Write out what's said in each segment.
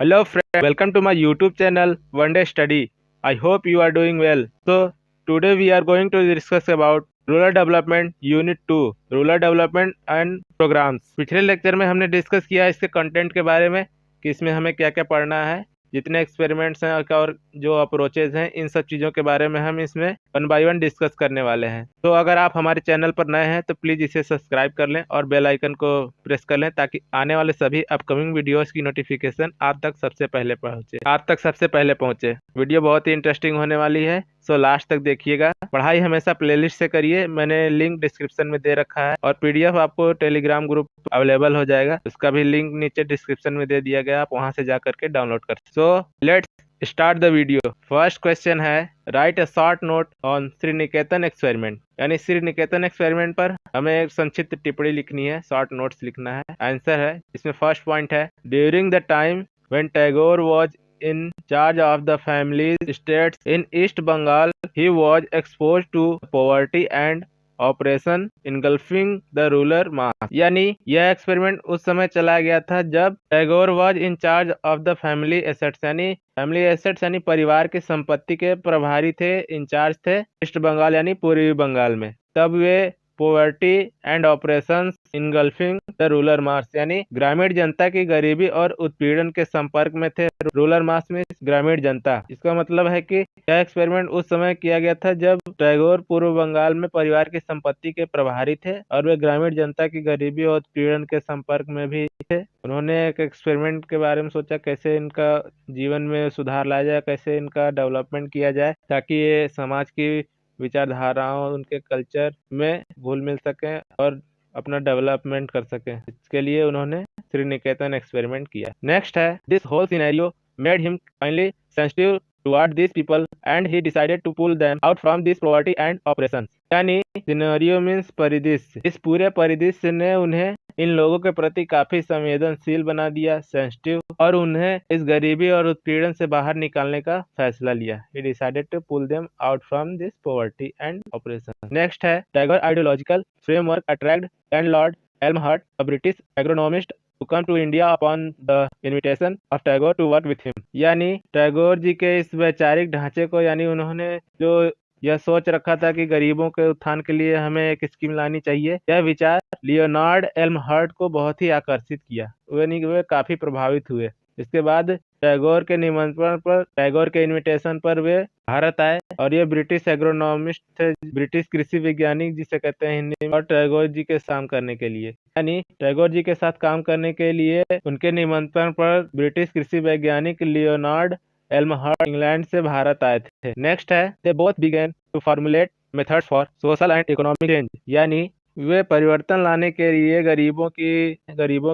Hello friend, welcome to my YouTube channel One Day Study. I hope you are doing well. So today we are going to discuss about rural development unit 2 rural development and programmes. पिछले lecture में हमने discuss किया इसके content के बारे में कि इसमें हमें क्या क्या पढ़ना है, जितने एक्सपेरिमेंट्स हैं और जो अप्रोचेज हैं, इन सब चीज़ों के बारे में हम इसमें वन बाय वन डिस्कस करने वाले हैं। तो अगर आप हमारे चैनल पर नए हैं तो प्लीज़ इसे सब्सक्राइब कर लें और बेल आइकन को प्रेस कर लें ताकि आने वाले सभी अपकमिंग वीडियोस की नोटिफिकेशन आप तक सबसे पहले पहुंचे। वीडियो बहुत ही इंटरेस्टिंग होने वाली है, सो लास्ट तक देखिएगा। पढ़ाई हमेशा प्लेलिस्ट से करिए, मैंने लिंक डिस्क्रिप्शन में दे रखा है और पीडीएफ आपको टेलीग्राम ग्रुप अवेलेबल हो जाएगा, उसका भी लिंक नीचे डिस्क्रिप्शन में दे दिया गया, आप वहां से जा करके डाउनलोड कर। So let's start the video. First question है, write a short note on Sriniketan experiment. यानी श्री निकेतन एक्सपेरिमेंट पर हमें एक संक्षिप्त टिप्पणी लिखनी है, शॉर्ट नोट्स लिखना है। आंसर है, इसमें फर्स्ट पॉइंट है, during the time when Tagore was in charge of the family estates in East Bengal, he was exposed to poverty and operation engulfing the rural mass. यानी यह एक्सपेरिमेंट उस समय चला गया था जब Tagore was in charge of the family assets, यानी परिवार की संपत्ति के प्रभारी थे, इंचार्ज थे ईस्ट बंगाल यानी पूर्वी बंगाल में। तब वे poverty and operations engulfing the rural mass यानी ग्रामीण जनता की गरीबी और उत्पीड़न के संपर्क में थे। रूरल मास में ग्रामीण जनता, इसका मतलब है कि यह एक्सपेरिमेंट उस समय किया गया था जब टैगोर पूर्व बंगाल में परिवार की संपत्ति के प्रभारी थे और वे ग्रामीण जनता की गरीबी और उत्पीड़न के संपर्क में भी थे। उन्होंने एक एक्सपेरिमेंट के बारे में सोचा, कैसे इनका जीवन में सुधार लाया जाए, कैसे इनका डेवलपमेंट किया जाए ताकि ये समाज की विचारधाराओं, उनके कल्चर में घुल मिल सकें और अपना डेवलपमेंट कर सकें। इसके लिए उन्होंने श्री निकेतन एक्सपेरिमेंट किया। नेक्स्ट है, this whole scenario made him kindly sensitive toward these people and he decided to pull them out from this poverty and oppression। यानी सिनेरियो मीन्स परिदृश्य। इस पूरे परिदृश्य ने उन्हें इन लोगों के प्रति काफी संवेदनशील बना दिया, सेंसिटिव, और उन्हें इस गरीबी और उत्पीड़न से बाहर निकालने का फैसला लिया। He decided to pull them out from this poverty and oppression। Next है, Tagore ideological framework attract lord Elmhirst, a British agronomist to come to India upon the invitation of Tagore to work with him। यानी टैगोर जी के इस वैचारिक ढांचे को, यानी उन्होंने जो यह सोच रखा था कि गरीबों के उत्थान के लिए हमें एक स्कीम लानी चाहिए, यह विचार लियोनार्ड एल्महर्ट को बहुत ही आकर्षित किया, वे काफी प्रभावित हुए। इसके बाद टैगोर के निमंत्रण पर, टैगोर के इनविटेशन पर वे भारत आए और ये ब्रिटिश एग्रोनॉमिस्ट थे, ब्रिटिश कृषि वैज्ञानिक जिसे कहते हैं हिंदी में, और टैगोर जी के काम करने के लिए, यानी टैगोर जी के साथ काम करने के लिए उनके निमंत्रण पर ब्रिटिश कृषि वैज्ञानिक लियोनार्ड एल्महर्ट इंग्लैंड से भारत आए थे। नेक्स्ट है, they both begin to formulate methods for social and economic change. यानी वे परिवर्तन लाने के लिए गरीबों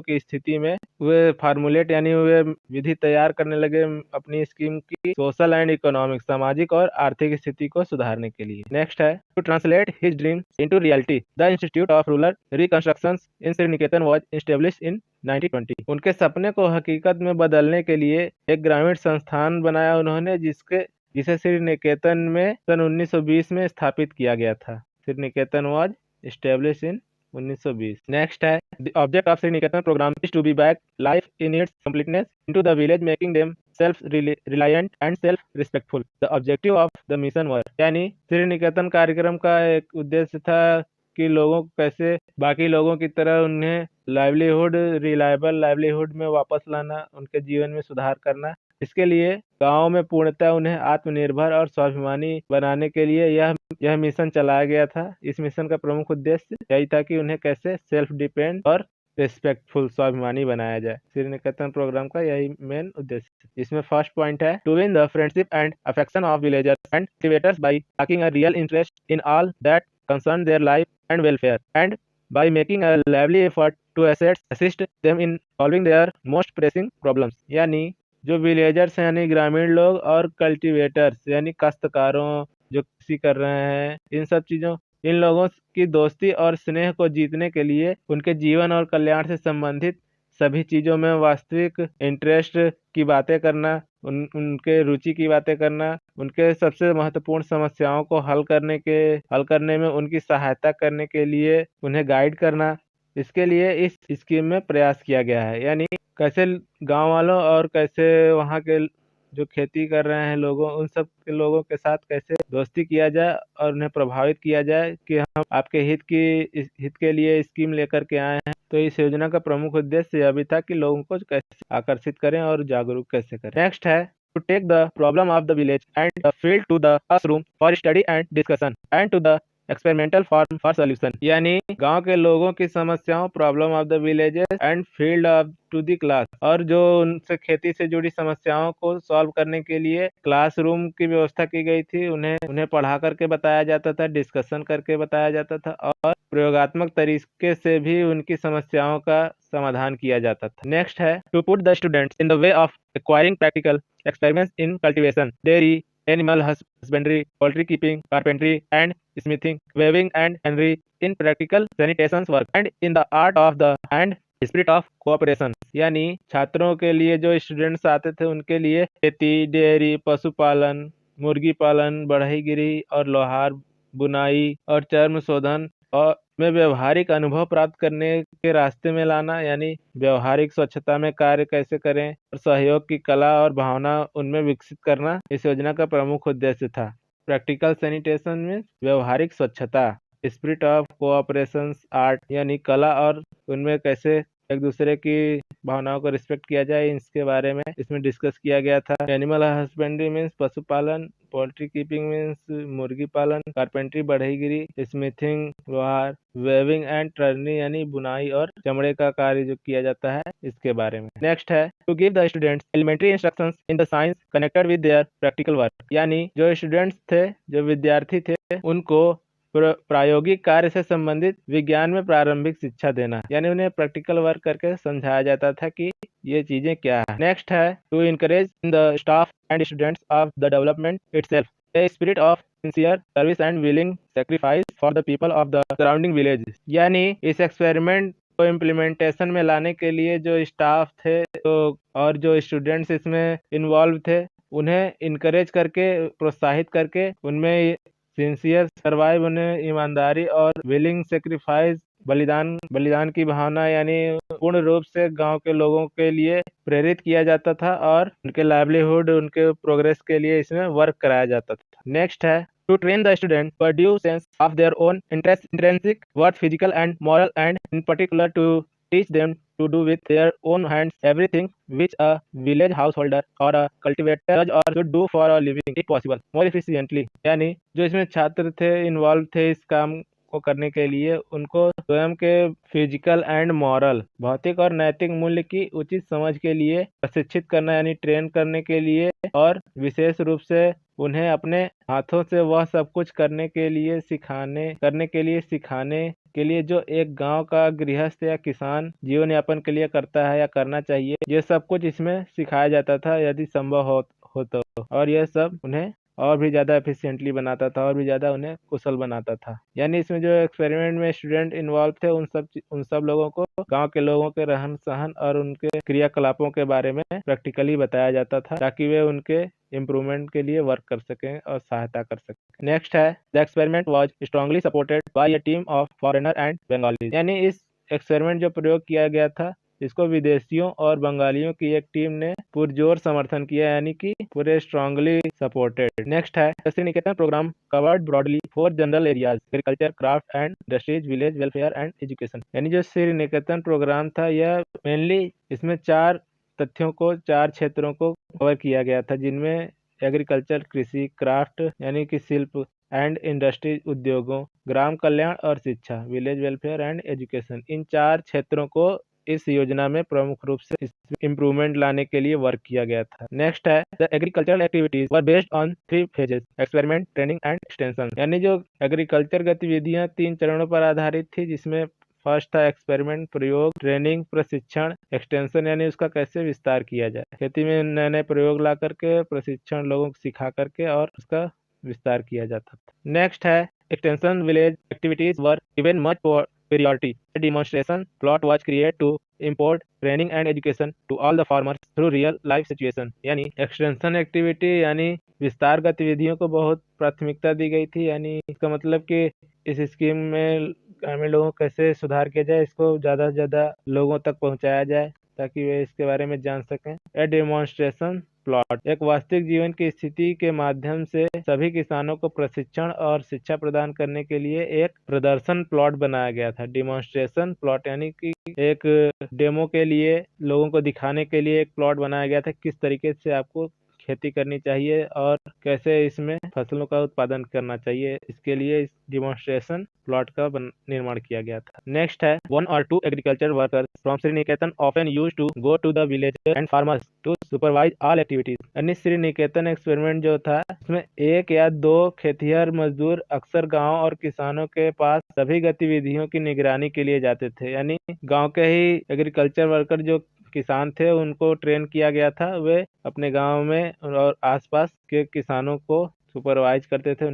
की स्थिति में वे फार्मूलेट यानी वे विधि तैयार करने लगे अपनी स्कीम की, सोशल एंड इकोनॉमिक, सामाजिक और आर्थिक स्थिति को सुधारने के लिए। नेक्स्ट है, to translate his dream into reality, the institute of rural reconstruction in Sriniketan was established in 1920। उनके सपने को हकीकत में बदलने के लिए एक ग्रामीण संस्थान बनाया उन्होंने, जिसे श्री निकेतन में सन 1920 में स्थापित किया गया था। श्री निकेतन वाज established in 1920। Next है, the object of Sri Niketan program is to be back life in its completeness into the village, making them self-reliant and self-respectful। The objective of the mission was, यानी Sriniketan कार्यक्रम का एक उद्देश्य था कि लोगों को कैसे बाकी लोगों की तरह उन्हें रिलायबल लाइवलीहुड में वापस लाना, उनके जीवन में सुधार करना। इसके लिए गांव में पूर्णतः उन्हें आत्मनिर्भर और स्वाभिमानी बनाने के लिए यह मिशन चलाया गया था। इस मिशन का प्रमुख उद्देश्य यही था कि उन्हें कैसे सेल्फ डिपेंड और रिस्पेक्टफुल, स्वाभिमानी बनाया जाए। श्री निकेतन प्रोग्राम का यही मेन उद्देश्य। इसमें फर्स्ट पॉइंट है, to win the friendship and affection of villagers and cultivators by taking a real interest in all that concern their life and welfare and by making a lively effort to assist them in solving their most pressing problems. यानी जो villagers हैं यानी ग्रामीण लोग और cultivators यानी काश्तकारों जो कृषि कर रहे हैं, इन लोगों की दोस्ती और स्नेह को जीतने के लिए उनके जीवन और कल्याण से संबंधित सभी चीज़ों में वास्तविक इंटरेस्ट की बातें करना, उनके रुचि की बातें करना, उनके सबसे महत्वपूर्ण समस्याओं को हल करने में उनकी सहायता करने के लिए उन्हें गाइड करना। इसके लिए इस स्कीम में प्रयास किया गया है। यानी कैसे गांव वालों और कैसे वहाँ के जो खेती कर रहे हैं लोगों, उन सब के लोगों के साथ कैसे दोस्ती किया जाए और उन्हें प्रभावित किया जाए कि हम आपके हित के लिए स्कीम लेकर के आए हैं। तो इस योजना का प्रमुख उद्देश्य यह भी था कि लोगों को कैसे आकर्षित करें और जागरूक कैसे करें। नेक्स्ट है to take the problem of the village and the field to the classroom for study and discussion and to the experimental form for solution, यानी गांव के लोगों की समस्याओं, problem of the villages and field of to the class, और जो उनसे खेती से जुड़ी समस्याओं को सॉल्व करने के लिए क्लासरूम की व्यवस्था की गई थी। उन्हें पढ़ा करके बताया जाता था, डिस्कशन करके बताया जाता था और प्रयोगात्मक तरीके से भी उनकी समस्याओं का समाधान किया जाता था। नेक्स्ट है to put the students in the way of acquiring practical experiments in cultivation, dairy, animal husbandry, poultry keeping, carpentry and smithing, weaving and tannery, in practical sanitation work and in the art of the and spirit of cooperation। यानी छात्रों के लिए, जो students आते थे उनके लिए खेती, डेयरी, पशुपालन, मुर्गी पालन, बढ़ईगिरी और लोहार, बुनाई और चर्म शोधन और में व्यवहारिक अनुभव प्राप्त करने के रास्ते में लाना, यानी व्यवहारिक स्वच्छता में कार्य कैसे करें और सहयोग की कला और भावना उनमें विकसित करना इस योजना का प्रमुख उद्देश्य था। प्रैक्टिकल सैनिटेशन में व्यवहारिक स्वच्छता, स्पिरिट ऑफ कोऑपरेशन आर्ट, यानी कला और उनमें कैसे एक दूसरे की भावनाओं को रिस्पेक्ट किया जाए, इसके बारे में इसमें डिस्कस किया गया था। एनिमल हस्बेंड्री मीन्स पशुपालन, पोल्ट्री कीपिंग मीन्स मुर्गी पालन, कारपेंट्री बढ़ईगिरी, स्मिथिंग लोहार, वेविंग एंड टर्निंग यानी बुनाई और चमड़े का कार्य जो किया जाता है, इसके बारे में। नेक्स्ट है to give the students elementary instructions in the science connected with their practical work, यानी जो स्टूडेंट्स थे, जो विद्यार्थी थे, उनको प्रायोगिक कार्य से संबंधित विज्ञान में प्रारंभिक शिक्षा देना, यानी उन्हें प्रैक्टिकल वर्क करके समझाया जाता था कि ये चीजें क्या है। नेक्स्ट है to encourage in the staff and students of the development itself a spirit of sincere service and willing sacrifice for the people of the surrounding village, यानी इस एक्सपेरिमेंट को इम्प्लीमेंटेशन में लाने के लिए जो स्टाफ थे और जो स्टूडेंट्स इसमें इन्वॉल्व थे, उन्हें इनकरेज करके, प्रोत्साहित करके, उनमें सिंसियर सर्वाइव, उन्हें ईमानदारी और विलिंग सेक्रीफाइस, बलिदान की भावना, यानी पूर्ण रूप से गांव के लोगों के लिए प्रेरित किया जाता था और उनके लाइवलीहुड, उनके प्रोग्रेस के लिए इसमें वर्क कराया जाता था। नेक्स्ट है to train the student for due sense of their own intrinsic worth, physical and moral, and in particular to teach them to do with their own hands everything which a village householder or a cultivator does or should do for a living if possible more efficiently, यानी जो इसमें छात्र थे, involve थे इस काम को करने के लिए, उनको स्वयं के फिजिकल एंड मॉरल, भौतिक और नैतिक मूल्य की उचित समझ के लिए प्रशिक्षित करना, यानी ट्रेन करने के लिए, और विशेष रूप से उन्हें अपने हाथों से वह सब कुछ करने के लिए सिखाने के लिए जो एक गांव का गृहस्थ या किसान जीवन यापन के लिए करता है या करना चाहिए, ये सब कुछ इसमें सिखाया जाता था यदि संभव हो तो, और यह सब उन्हें और भी ज़्यादा एफिशिएंटली बनाता था और भी ज़्यादा उन्हें कुशल बनाता था। यानी इसमें जो एक्सपेरिमेंट में स्टूडेंट इन्वॉल्व थे, उन सब लोगों को गांव के लोगों के रहन सहन और उनके क्रियाकलापों के बारे में प्रैक्टिकली बताया जाता था, ताकि वे उनके इम्प्रूवमेंट के लिए वर्क कर सकें और सहायता कर सकें। नेक्स्ट है the experiment was strongly supported by a team of foreigner and Bengali, यानी इस एक्सपेरिमेंट जो प्रयोग किया गया था, इसको विदेशियों और बंगालियों की एक टीम ने पुरजोर समर्थन किया, यानी कि पूरे स्ट्रांगली सपोर्टेड। नेक्स्ट है Sriniketan program covered broadly 4 general areas, agriculture, craft and industries, village welfare and education, यानी जो श्री निकेतन प्रोग्राम था, यह मेनली इसमें 4 तथ्यों को, 4 क्षेत्रों को कवर किया गया था, जिनमें एग्रीकल्चर कृषि, क्राफ्ट यानी कि शिल्प, एंड इंडस्ट्री उद्योगों, ग्राम कल्याण और शिक्षा, विलेज वेलफेयर एंड एजुकेशन, इन 4 क्षेत्रों को इस योजना में प्रमुख रूप से इम्प्रूवमेंट लाने के लिए वर्क किया गया था। नेक्स्ट है the agricultural activities were based on 3 phases, experiment, training and extension, यानी जो एग्रीकल्चर गतिविधियां 3 चरणों पर आधारित थी, जिसमें फर्स्ट था एक्सपेरिमेंट, प्रयोग, ट्रेनिंग, प्रशिक्षण, एक्सटेंशन यानी उसका कैसे विस्तार किया जाए, खेती में नए नए प्रयोग ला करके, प्रशिक्षण लोगों को सिखा करके और उसका विस्तार किया जाता था। नेक्स्ट है extension village activities were given much priority. A demonstration plot was created to import training and education to all the farmers through real life situation, यानी एक्सटेंशन एक्टिविटी यानी विस्तार गतिविधियों को बहुत प्राथमिकता दी गई थी, यानी इसका मतलब कि इस स्कीम में ग्रामीण लोगों को कैसे सुधार किया जाए, इसको ज़्यादा से ज़्यादा लोगों तक पहुंचाया जाए, ताकि वे इसके बारे में जान सकें। ए डेमोन्स्ट्रेशन प्लॉट एक वास्तविक जीवन की स्थिति के माध्यम से सभी किसानों को प्रशिक्षण और शिक्षा प्रदान करने के लिए एक प्रदर्शन प्लॉट बनाया गया था। डेमोन्स्ट्रेशन प्लॉट यानी कि एक डेमो के लिए लोगों को दिखाने के लिए एक प्लॉट बनाया गया था, किस तरीके से आपको खेती करनी चाहिए और कैसे इसमें फसलों का उत्पादन करना चाहिए। इसके लिए इस डिमॉन्स्ट्रेशन प्लॉट का निर्माण किया गया था। नेक्स्ट है 1 or 2 agriculture workers from Sriniketan often used to go to the villages and farmers to supervise all activities. यानी श्री निकेतन एक्सपेरिमेंट जो था, इसमें 1 या 2 खेतिहर मजदूर अक्सर गांव और किसानों के पास सभी गतिविधियों की निगरानी के लिए जाते थे। यानी गांव के ही एग्रीकल्चर वर्कर जो किसान थे उनको ट्रेन किया गया था, वे अपने गांव में और आसपास के किसानों को सुपरवाइज करते थे,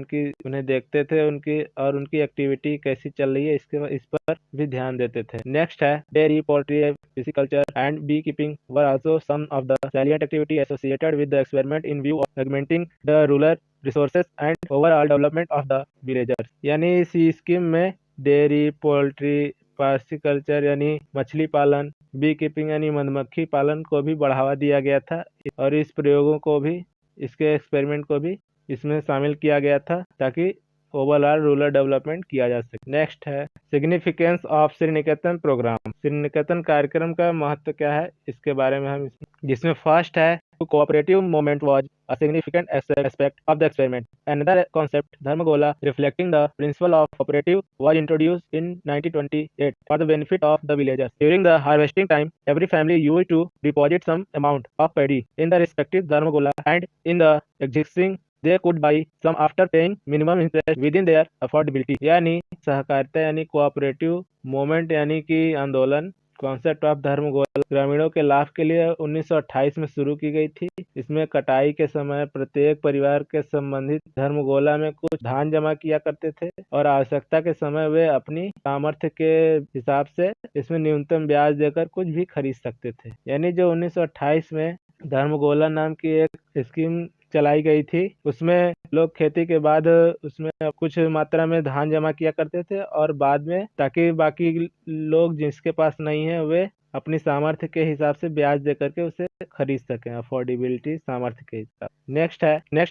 उन्हें देखते थे, उनकी एक्टिविटी कैसी चल रही है इस पर भी ध्यान देते थे। नेक्स्ट है dairy, poultry, pisciculture and bee keeping were also some of the salient activity associated with the experiment in view of augmenting the rural resources and overall development of the villagers. यानी इस scheme में dairy, poultry, फिशिकल्चर यानी मछली पालन, B keeping यानी मधुमक्खी पालन को भी बढ़ावा दिया गया था और इस प्रयोगों को भी, इसके एक्सपेरिमेंट को भी इसमें शामिल किया गया था ताकि ओवरऑल रूरल डेवलपमेंट किया जा सके। नेक्स्ट है significance of Sriniketan program. Sriniketan कार्यक्रम का महत्व क्या है, इसके बारे में हम जिसमें फर्स्ट है cooperative movement was a significant aspect of the experiment. Another concept, Dharmagola, reflecting the principle of cooperative, was introduced in 1928 for the benefit of the villagers. During the harvesting time, every family used to deposit some amount of paddy in the respective Dharmagola, and in the existing they could buy some after paying minimum interest within their affordability. यानी सहकारिता यानी cooperative movement यानी कि आंदोलन, concept of धर्मगोला ग्रामीणों के लाभ के लिए 1928 में शुरू की गई थी। इसमें कटाई के समय प्रत्येक परिवार के संबंधित धर्मगोला में कुछ धान जमा किया करते थे और आवश्यकता के समय वे अपनी सामर्थ्य के हिसाब से इसमें न्यूनतम ब्याज देकर कुछ भी खरीद सकते थे। यानी जो 1928 में धर्मगोला नाम की एक स्कीम चलाई गई थी, उसमें लोग खेती के बाद उसमें कुछ मात्रा में धान जमा किया करते थे और बाद में ताकि बाकी लोग जिसके पास नहीं है वे अपनी सामर्थ्य के हिसाब से ब्याज देकर के उसे खरीद सकें, अफोर्डेबिलिटी सामर्थ्य के हिसाब। नेक्स्ट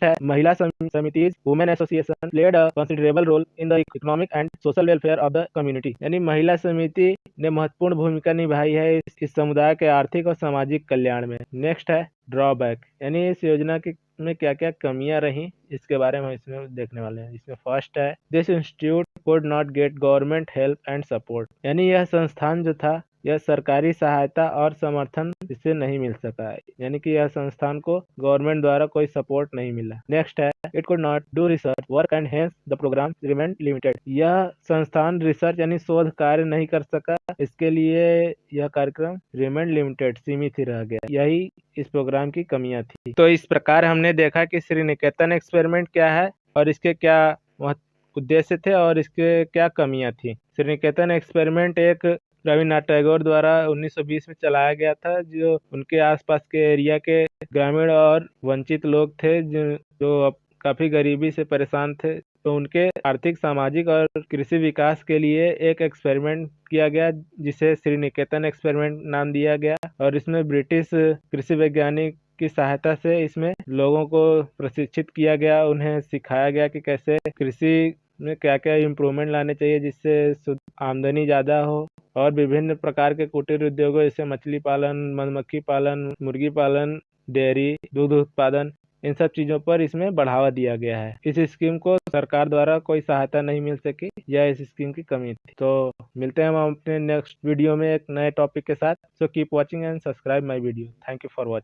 है महिला समितिज, women association played a considerable role in the economic and social welfare of the community. यानी महिला समिति ने महत्वपूर्ण भूमिका निभाई है इस समुदाय के आर्थिक और सामाजिक कल्याण में। नेक्स्ट है ड्रॉबैक, यानी इस योजना की में क्या क्या कमियां रही, इसके बारे में इसमें देखने वाले हैं। इसमें फर्स्ट है this institute could not gate government help and support. यानी यह संस्थान जो था, यह सरकारी सहायता और समर्थन इससे नहीं मिल सका है, यानी कि यह संस्थान को गवर्नमेंट द्वारा कोई सपोर्ट नहीं मिला। नेक्स्ट है it could not do research work and hence the programme remain limited. यह संस्थान रिसर्च यानी शोध कार्य नहीं कर सका, इसके लिए यह कार्यक्रम रिमेन लिमिटेड, सीमित ही रह गया। यही इस प्रोग्राम की कमियां थी। तो इस प्रकार हमने देखा कि श्री निकेतन एक्सपेरिमेंट क्या है और इसके क्या उद्देश्य थे और इसके क्या कमियां थी। श्री निकेतन एक्सपेरिमेंट एक रविन्द्रनाथ टैगोर द्वारा 1920 में चलाया गया था, जो उनके आसपास के एरिया के ग्रामीण और वंचित लोग थे जो काफी गरीबी से परेशान थे, तो उनके आर्थिक, सामाजिक और कृषि विकास के लिए एक एक्सपेरिमेंट किया गया जिसे श्री निकेतन एक्सपेरिमेंट नाम दिया गया। और इसमें ब्रिटिश कृषि वैज्ञानिक की सहायता से इसमें लोगों को प्रशिक्षित किया गया, उन्हें सिखाया गया कि कैसे कृषि में क्या क्या इम्प्रूवमेंट लाने चाहिए जिससे आमदनी ज़्यादा हो, और विभिन्न प्रकार के कुटीर उद्योगों जैसे मछली पालन, मधुमक्खी पालन, मुर्गी पालन, डेयरी, दूध उत्पादन, इन सब चीज़ों पर इसमें बढ़ावा दिया गया है। इस स्कीम को सरकार द्वारा कोई सहायता नहीं मिल सकी, यह इस स्कीम की कमी थी। तो मिलते हैं हम अपने नेक्स्ट वीडियो में एक नए टॉपिक के साथ। So keep watching and subscribe my video. Thank you for watching.